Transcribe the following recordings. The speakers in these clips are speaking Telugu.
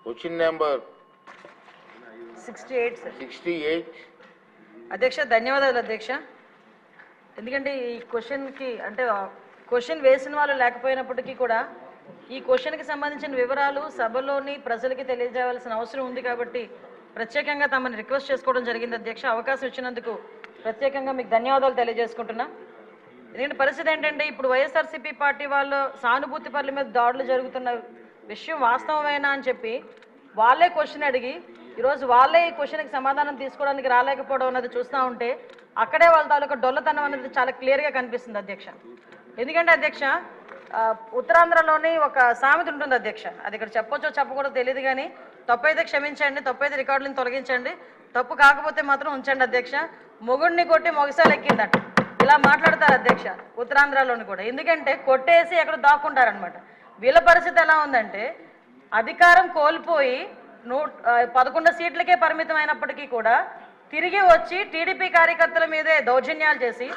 Question number 68 sir. 68. అధ్యక్ష ధన్యవాదాలు అధ్యక్ష. ఎందుకంటే ఈ క్వశ్చన్కి అంటే క్వశ్చన్ వేసిన వాళ్ళు లేకపోయినప్పటికీ కూడా ఈ క్వశ్చన్కి సంబంధించిన వివరాలు సభలోని ప్రజలకి తెలియజేయవలసిన అవసరం ఉంది కాబట్టి ప్రత్యేకంగా తమని రిక్వెస్ట్ చేసుకోవడం జరిగింది అధ్యక్ష. అవకాశం ఇచ్చినందుకు ప్రత్యేకంగా మీకు ధన్యవాదాలు తెలియజేసుకుంటున్నా. ఎందుకంటే పరిస్థితి ఏంటంటే ఇప్పుడు వైఎస్ఆర్సీపీ పార్టీ వాళ్ళు సానుభూతి పరుల మీద దాడులు జరుగుతున్న విషయం వాస్తవమేనా అని చెప్పి వాళ్ళే క్వశ్చన్ అడిగి ఈరోజు వాళ్ళే ఈ క్వశ్చన్కి సమాధానం తీసుకోవడానికి రాలేకపోవడం అన్నది చూస్తూ ఉంటే అక్కడే వాళ్ళ తాలూకా డొల్లతనం అనేది చాలా క్లియర్గా కనిపిస్తుంది అధ్యక్ష. ఎందుకంటే అధ్యక్ష ఉత్తరాంధ్రలోని ఒక సామెత ఉంటుంది అధ్యక్ష, అది ఇక్కడ చెప్పొచ్చో చెప్పకూడదో తెలియదు కానీ తప్పైతే క్షమించండి, తప్పైతే రికార్డులను తొలగించండి, తప్పు కాకపోతే మాత్రం ఉంచండి అధ్యక్ష. మొగుడిని కొట్టి మొగసాలు ఎక్కిందట ఇలా మాట్లాడతారు అధ్యక్ష ఉత్తరాంధ్రలోని కూడా. ఎందుకంటే కొట్టేసి ఎక్కడ దాక్కుంటారనమాట. వీళ్ళ పరిస్థితి ఎలా ఉందంటే అధికారం కోల్పోయి 11 సీట్లకే పరిమితం అయినప్పటికీ కూడా తిరిగి వచ్చి టీడీపీ కార్యకర్తల మీదే దౌర్జన్యాలు చేసి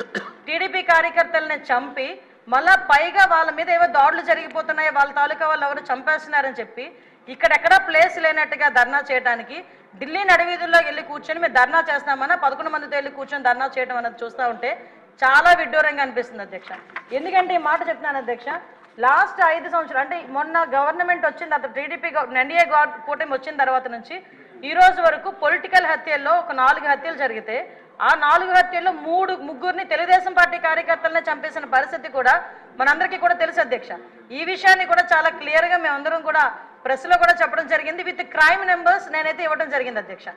టీడీపీ కార్యకర్తలని చంపి మళ్ళా పైగా వాళ్ళ మీద ఏవో దాడులు జరిగిపోతున్నాయో వాళ్ళ తాలూకా వాళ్ళు ఎవరు చంపేస్తున్నారని చెప్పి ఇక్కడెక్కడా ప్లేస్ లేనట్టుగా ధర్నా చేయడానికి ఢిల్లీ నడివీధుల్లోకి వెళ్ళి కూర్చొని మేము ధర్నా చేస్తామన్నా 11 మందితో వెళ్ళి కూర్చొని ధర్నా చేయడం అనేది చూస్తూ ఉంటే చాలా విడ్డూరంగా అనిపిస్తుంది అధ్యక్ష. ఎందుకంటే ఈ మాట చెప్తున్నాను అధ్యక్ష, లాస్ట్ 5 సంవత్సరాలు అంటే మొన్న గవర్నమెంట్ వచ్చిన తర్వాత టీడీపీ ఎన్డీఏ కూటమి వచ్చిన తర్వాత నుంచి ఈ రోజు వరకు పొలిటికల్ హత్యల్లో ఒక 4 హత్యలు జరిగితే ఆ 4 హత్యల్లో ముగ్గురిని తెలుగుదేశం పార్టీ కార్యకర్తలనే చంపేసిన పరిస్థితి కూడా మనందరికీ కూడా తెలుసు అధ్యక్ష. ఈ విషయాన్ని కూడా చాలా క్లియర్గా మేమందరం కూడా ప్రెస్లో కూడా చెప్పడం జరిగింది, విత్ క్రైమ్ నెంబర్స్ నేనైతే ఇవ్వడం జరిగింది అధ్యక్ష.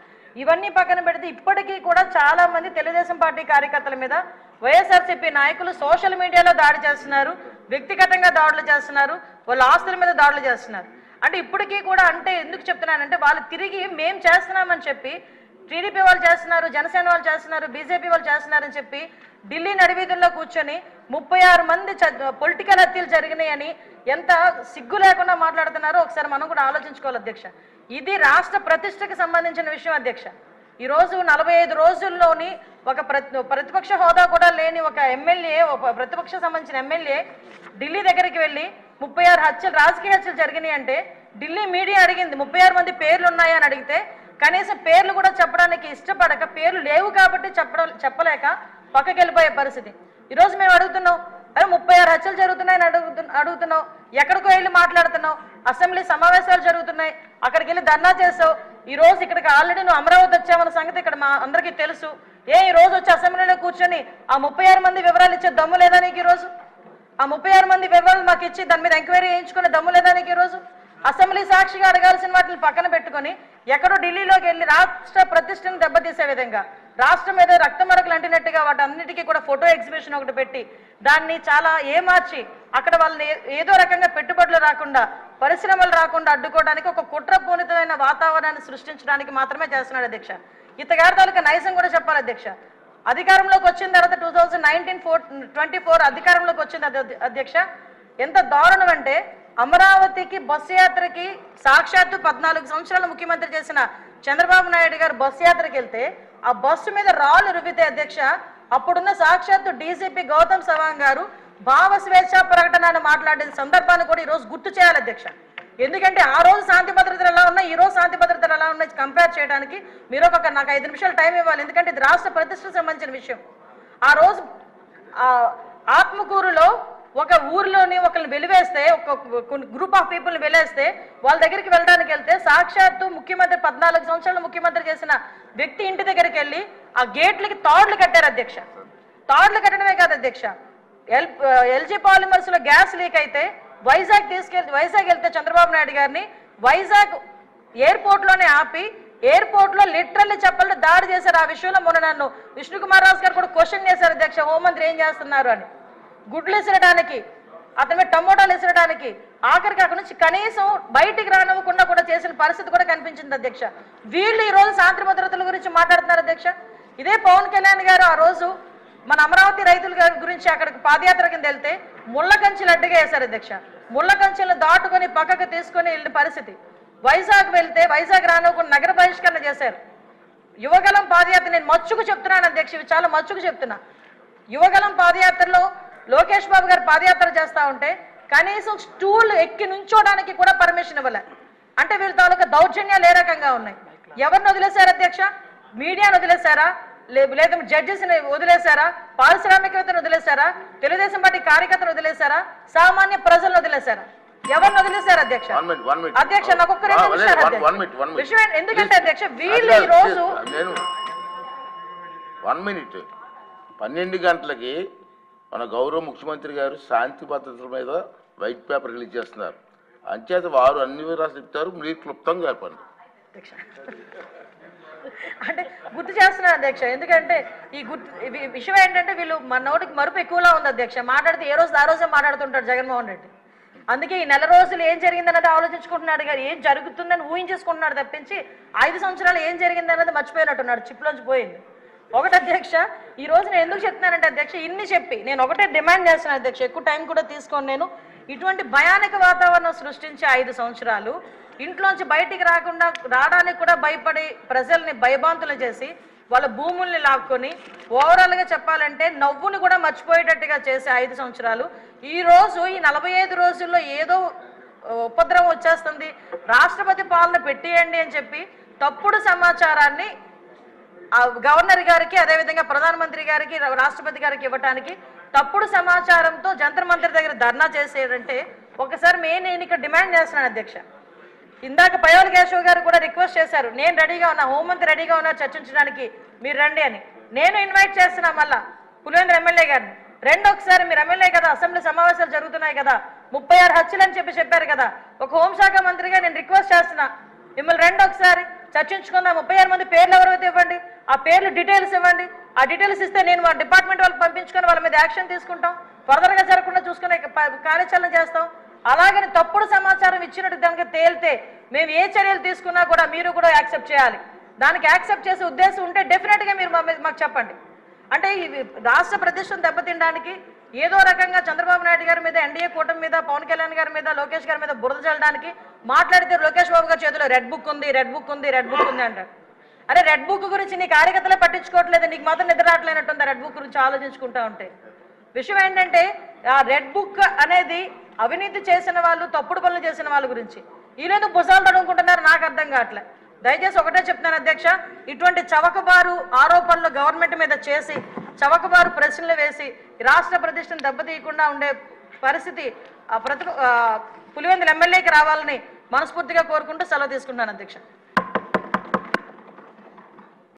ఇవన్నీ పక్కన పెడితే ఇప్పటికీ కూడా చాలా మంది తెలుగుదేశం పార్టీ కార్యకర్తల మీద వైఎస్ఆర్సీపీ నాయకులు సోషల్ మీడియాలో దాడి చేస్తున్నారు, వ్యక్తిగతంగా దాడులు చేస్తున్నారు, వాళ్ళ ఆస్తుల మీద దాడులు చేస్తున్నారు. అంటే ఇప్పటికీ కూడా అంటే ఎందుకు చెప్తున్నానంటే వాళ్ళు తిరిగి మేము చేస్తున్నామని చెప్పి టీడీపీ వాళ్ళు చేస్తున్నారు, జనసేన వాళ్ళు చేస్తున్నారు, బీజేపీ వాళ్ళు చేస్తున్నారని చెప్పి ఢిల్లీ నడివీధుల్లో కూర్చొని 36 మంది పొలిటికల్ హత్యలు జరిగినాయని ఎంత సిగ్గు లేకుండా మాట్లాడుతున్నారో ఒకసారి మనం కూడా ఆలోచించుకోవాలి అధ్యక్ష. ఇది రాష్ట్ర ప్రతిష్టకి సంబంధించిన విషయం అధ్యక్ష. ఈరోజు 45 రోజుల్లోని ఒక ప్రతిపక్ష హోదా కూడా లేని ఒక ఎమ్మెల్యే, ఒక ప్రతిపక్ష సంబంధించిన ఎమ్మెల్యే ఢిల్లీ దగ్గరికి వెళ్ళి 36 హత్యలు రాజకీయ హత్యలు జరిగినాయి అంటే ఢిల్లీ మీడియా అడిగింది 36 మంది పేర్లు ఉన్నాయా అని అడిగితే కనీసం పేర్లు కూడా చెప్పడానికి ఇష్టపడక పేర్లు లేవు కాబట్టి చెప్పలేక పక్కకి వెళ్ళిపోయే పరిస్థితి. ఈరోజు మేము అడుగుతున్నాం, అరే 36 హత్యలు జరుగుతున్నాయని అడుగుతున్నావు, ఎక్కడికో వెళ్ళి మాట్లాడుతున్నావు, అసెంబ్లీ సమావేశాలు జరుగుతున్నాయి అక్కడికి వెళ్ళి ధర్నా చేసావు, ఈ రోజు ఇక్కడికి ఆల్రెడీ నువ్వు అమరావతి వచ్చావన్న సంగతి ఇక్కడ మా అందరికీ తెలుసు. ఈ రోజు వచ్చి అసెంబ్లీలో కూర్చొని ఆ 36 మంది వివరాలు ఇచ్చే దమ్ము లేదా నీకు ఈరోజు? ఆ 36 మంది వివరాలు మాకు ఇచ్చి దాని మీద ఎంక్వైరీ చేయించుకునే దమ్ము లేదా నీకు ఈరోజు? అసెంబ్లీ సాక్షిగా అడగాల్సిన వాటిని పక్కన పెట్టుకొని ఎక్కడో ఢిల్లీలోకి వెళ్ళి రాష్ట్ర ప్రతిష్టను దెబ్బతీసే విధంగా రాష్ట్రం మీద రక్తమరకలు అంటినట్టుగా వాటి అన్నిటికీ కూడా ఫోటో ఎగ్జిబిషన్ ఒకటి పెట్టి దాన్ని చాలా ఏమార్చి అక్కడ వాళ్ళని ఏదో రకంగా పెట్టుబడులు రాకుండా పరిశ్రమలు రాకుండా అడ్డుకోవడానికి ఒక కుట్రపూరితమైన వాతావరణాన్ని సృష్టించడానికి మాత్రమే చేస్తున్నాడు అధ్యక్ష. ఇతగారి తాలూకా నైజం కూడా చెప్పాలి అధ్యక్ష. అధికారంలోకి వచ్చిన తర్వాత 2024 అధికారంలోకి వచ్చింది అధ్యక్ష. ఎంత దారుణం అంటే అమరావతికి బస్సు యాత్రకి సాక్షాత్తు 14 సంవత్సరాలు ముఖ్యమంత్రి చేసిన చంద్రబాబు నాయుడు గారు బస్సు యాత్రకి వెళ్తే ఆ బస్సు మీద రాళ్ళు రువితే అధ్యక్ష అప్పుడున్న సాక్షాత్తు డీసీపీ గౌతమ్ సవాంగ్ గారు భావ స్వేచ్ఛ ప్రకటనను మాట్లాడిన సందర్భాన్ని కూడా ఈరోజు గుర్తు చేయాలి అధ్యక్ష. ఎందుకంటే ఆ రోజు శాంతి భద్రతలు ఎలా ఉన్నాయి, ఈ రోజు శాంతి భద్రతలు ఎలా ఉన్నాయి కంపేర్ చేయడానికి మీరు నాకు 5 నిమిషాలు టైం ఇవ్వాలి. ఎందుకంటే ఇది రాష్ట్ర ప్రతిష్టకు సంబంధించిన విషయం. ఆ రోజు ఆత్మకూరులో ఒక ఊర్లోని ఒకరిని వెలివేస్తే ఒక గ్రూప్ ఆఫ్ పీపుల్ని వెలివేస్తే వాళ్ళ దగ్గరికి వెళ్ళడానికి వెళ్తే సాక్షాత్తు ముఖ్యమంత్రి 14 సంవత్సరాలు ముఖ్యమంత్రి చేసిన వ్యక్తి ఇంటి దగ్గరికి వెళ్ళి ఆ గేట్లకి తాడులు కట్టారు అధ్యక్ష. తాడులు కట్టడమే కాదు అధ్యక్ష, ఎల్జీ పాలిమర్స్ లో గ్యాస్ లీక్ అయితే వైజాగ్ వెళ్తే చంద్రబాబు నాయుడు గారిని వైజాగ్ ఎయిర్పోర్ట్ లోనే ఆపి ఎయిర్పోర్ట్ లో లిటరల్లీ చెప్పాలంటే దాడి చేశారు. ఆ విషయంలో మొన్న నన్ను విష్ణుకుమార్ రాజు గారు కూడా క్వశ్చన్ చేశారు అధ్యక్ష, హోంమంత్రి ఏం చేస్తున్నారు అని. గుడ్లు ఇసరడానికి, అతని మీద టమోటాలు ఇసరడానికి, ఆఖరికి అక్కడి నుంచి కనీసం బయటికి రానివ్వకుండా కూడా చేసిన పరిస్థితి కూడా కనిపించింది అధ్యక్ష. వీళ్ళు ఈ రోజు శాంతి భద్రతల గురించి మాట్లాడుతున్నారు అధ్యక్ష. ఇదే పవన్ కళ్యాణ్ గారు ఆ రోజు మన అమరావతి రైతుల గురించి అక్కడికి పాదయాత్ర కింద వెళ్తే ముళ్ళ కంచెలు అడ్డుగా వేశారు అధ్యక్ష. ముళ్ళ కంచెలను దాటుకొని పక్కకు తీసుకొని వెళ్ళిన పరిస్థితి. వైజాగ్ వెళ్తే వైజాగ్ రానివ్వకుండా నగర బహిష్కరణ చేశారు. యువగలం పాదయాత్ర నేను మచ్చుకు చెప్తున్నాను అధ్యక్ష, ఇవి చాలా మచ్చుకు చెప్తున్నా. యువగలం పాదయాత్రలో లోకేష్ బాబు గారు పాదయాత్ర చేస్తూ ఉంటే కనీసం స్టూల్ ఎక్కి నుంచోడానికి కూడా పర్మిషన్ ఇవ్వలే. అంటే వీళ్ళ తాలూకా దౌర్జన్యాలు ఏ రకంగా ఉన్నాయి? ఎవరిని వదిలేశారు అధ్యక్ష? మీడియాను వదిలేశారా? లేదా జడ్జెస్ని వదిలేశారా? పారిశ్రామికవేత్తను వదిలేశారా? తెలుగుదేశం పార్టీ కార్యకర్తను వదిలేశారా? సామాన్య ప్రజలను వదిలేశారా? ఎవరిని వదిలేశారు అధ్యక్ష? అధ్యక్ష నాకు ఒక్క 2 నిమిషాలు విషయం ఎందుకంటే అధ్యక్ష వీళ్ళు ఈ రోజు 1 మినిట్ 12 గంటలకి మన గౌరవ ముఖ్యమంత్రి గారు శాంతి భద్రతల మీద వైట్ పేపర్ రిలీజ్ చేస్తున్నారు. అంచేత వారు అన్ని వివరాలు చెప్తారు, మీరు క్లుప్తంగా చెప్పండి. అంటే గుర్తు చేస్తున్నారు అధ్యక్ష, ఎందుకంటే ఈ విషయం ఏంటంటే వీళ్ళు మన నోటికి మరుపు ఎక్కువలా ఉంది అధ్యక్ష. మాట్లాడితే ఏ రోజు ఆ రోజే మాట్లాడుతుంటాడు జగన్మోహన్ రెడ్డి. అందుకే ఈ నెల రోజులు ఏం జరిగిందన్నది ఆలోచించుకుంటున్నాడు కానీ ఏం జరుగుతుందని ఊహించేసుకుంటున్నాడు తప్పించి 5 సంవత్సరాలు ఏం జరిగిందన్నది మర్చిపోయినట్టున్నాడు, చిప్లోంచి పోయింది. ఒకటి అధ్యక్ష, ఈ రోజు నేను ఎందుకు చెప్తున్నానంటే అధ్యక్ష ఇన్ని చెప్పి నేను ఒకటే డిమాండ్ చేస్తున్నాను అధ్యక్ష, ఎక్కువ టైం కూడా తీసుకోను నేను. ఇటువంటి భయానక వాతావరణం సృష్టించే 5 సంవత్సరాలు ఇంట్లోంచి బయటికి రావడానికి కూడా భయపడి ప్రజల్ని భయభాంతులు చేసి వాళ్ళ భూముల్ని లాక్కొని ఓవరాల్గా చెప్పాలంటే నవ్వుని కూడా మర్చిపోయేటట్టుగా చేసే 5 సంవత్సరాలు ఈ రోజు ఈ 45 రోజుల్లో ఏదో ఉపద్రవం వచ్చేస్తుంది, రాష్ట్రపతి పాలన పెట్టేయండి అని చెప్పి తప్పుడు సమాచారాన్ని గవర్నర్ గారికి అదేవిధంగా ప్రధానమంత్రి గారికి రాష్ట్రపతి గారికి ఇవ్వడానికి తప్పుడు సమాచారంతో జంతర్ మంతర్ దగ్గర ధర్నా చేసేదంటే ఒకసారి నేను ఇక్కడ డిమాండ్ చేస్తున్నాను అధ్యక్ష. ఇందాక పయోల్ కేశవ్ గారు కూడా రిక్వెస్ట్ చేశారు, నేను రెడీగా ఉన్నా, హోంమంత్రి రెడీగా ఉన్నా చర్చించడానికి, మీరు రండి అని. నేను ఇన్వైట్ చేస్తున్నా మళ్ళా పులివెందుల ఎమ్మెల్యే గారిని, రెండు ఒకసారి మీరు ఎమ్మెల్యే కదా, అసెంబ్లీ సమావేశాలు జరుగుతున్నాయి కదా, 36 హత్యలు అని చెప్పారు కదా, ఒక హోంశాఖ మంత్రిగా నేను రిక్వెస్ట్ చేస్తున్నా మిమ్మల్ని రెండు ఒకసారి చర్చించుకుందాం. 36 మంది పేర్లు ఎవరైతే ఇవ్వండి, ఆ పేర్లు డీటెయిల్స్ ఇవ్వండి. ఆ డీటెయిల్స్ ఇస్తే నేను మా డిపార్ట్మెంట్ వాళ్ళకి పంపించుకొని వాళ్ళ మీద యాక్షన్ తీసుకుంటాం, ఫర్దర్గా జరగకుండా చూసుకునే కార్యాచరణ చేస్తాం. అలాగని తప్పుడు సమాచారం ఇచ్చినట్టు దానికి తేలితే మేము ఏ చర్యలు తీసుకున్నా కూడా మీరు కూడా యాక్సెప్ట్ చేయాలి. దానికి యాక్సెప్ట్ చేసే ఉద్దేశం ఉంటే డెఫినెట్గా మీరు మాకు చెప్పండి. అంటే ఈ రాష్ట్ర ప్రతిష్టను దెబ్బతినడానికి ఏదో రకంగా చంద్రబాబు నాయుడు గారి మీద, ఎన్డీఏ కూటమి మీద, పవన్ కళ్యాణ్ గారి మీద, లోకేష్ గారి మీద బురద చల్లడానికి మాట్లాడితే లోకేష్ బాబు గారి చేతిలో రెడ్ బుక్ ఉంది అంటారు. అరే రెడ్ బుక్ గురించి నీ కార్యకర్తలే పట్టించుకోవట్లేదు, నీకు మాత్రం నిద్ర రావట్లేనట్టుంది రెడ్ బుక్ గురించి ఆలోచించుకుంటా ఉంటే. విషయం ఏంటంటే ఆ రెడ్ బుక్ అనేది అవినీతి చేసిన వాళ్ళు, తప్పుడు పనులు చేసిన వాళ్ళ గురించి. వీళ్ళేదో భుజాలు తడుముకుంటున్నారు, నాకు అర్థం కావట్లే. దయచేసి ఒకటే చెప్తున్నాను అధ్యక్ష, ఇటువంటి చవకబారు ఆరోపణలు గవర్నమెంట్ మీద చేసి చవకబారు ప్రశ్నలు వేసి రాష్ట్ర ప్రతిష్టను దెబ్బతీయకుండా ఉండే పరిస్థితి పులివెందుల ఎమ్మెల్యేకి రావాలని మనస్ఫూర్తిగా కోరుకుంటూ సెలవు తీసుకుంటున్నాను అధ్యక్ష.